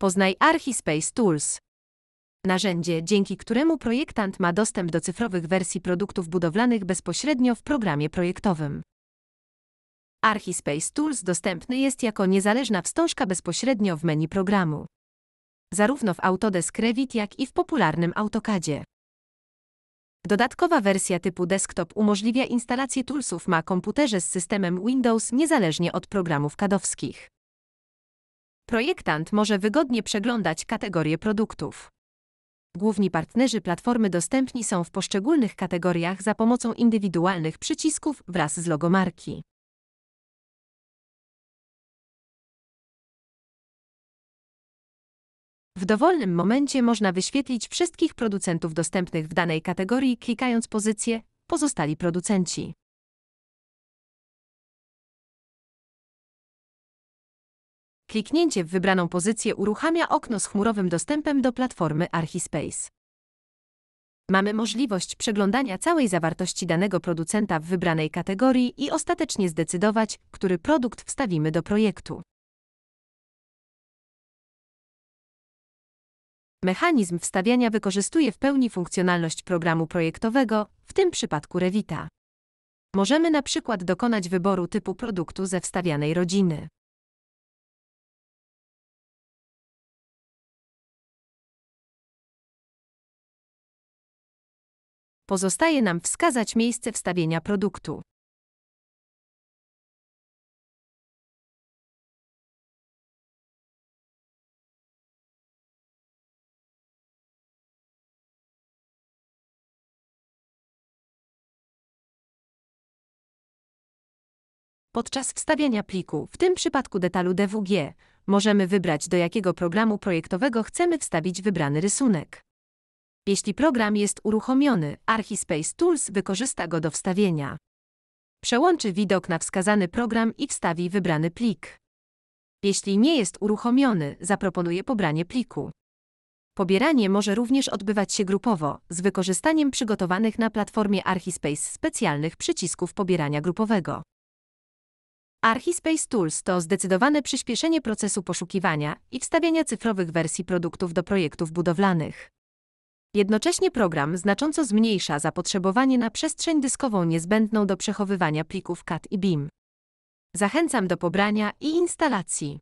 Poznaj Archispace Tools. Narzędzie, dzięki któremu projektant ma dostęp do cyfrowych wersji produktów budowlanych bezpośrednio w programie projektowym. Archispace Tools dostępny jest jako niezależna wstążka bezpośrednio w menu programu. Zarówno w Autodesk Revit, jak i w popularnym AutoCADzie. Dodatkowa wersja typu desktop umożliwia instalację toolsów na komputerze z systemem Windows niezależnie od programów CAD-owskich. Projektant może wygodnie przeglądać kategorie produktów. Główni partnerzy platformy dostępni są w poszczególnych kategoriach za pomocą indywidualnych przycisków wraz z logo marki. W dowolnym momencie można wyświetlić wszystkich producentów dostępnych w danej kategorii, klikając pozycję Pozostali producenci. Kliknięcie w wybraną pozycję uruchamia okno z chmurowym dostępem do platformy Archispace. Mamy możliwość przeglądania całej zawartości danego producenta w wybranej kategorii i ostatecznie zdecydować, który produkt wstawimy do projektu. Mechanizm wstawiania wykorzystuje w pełni funkcjonalność programu projektowego, w tym przypadku Revita. Możemy na przykład dokonać wyboru typu produktu ze wstawianej rodziny. Pozostaje nam wskazać miejsce wstawienia produktu. Podczas wstawiania pliku, w tym przypadku detalu DWG, możemy wybrać, do jakiego programu projektowego chcemy wstawić wybrany rysunek. Jeśli program jest uruchomiony, Archispace Tools wykorzysta go do wstawienia. Przełączy widok na wskazany program i wstawi wybrany plik. Jeśli nie jest uruchomiony, zaproponuje pobranie pliku. Pobieranie może również odbywać się grupowo, z wykorzystaniem przygotowanych na platformie Archispace specjalnych przycisków pobierania grupowego. Archispace Tools to zdecydowane przyspieszenie procesu poszukiwania i wstawiania cyfrowych wersji produktów do projektów budowlanych. Jednocześnie program znacząco zmniejsza zapotrzebowanie na przestrzeń dyskową niezbędną do przechowywania plików CAD i BIM. Zachęcam do pobrania i instalacji.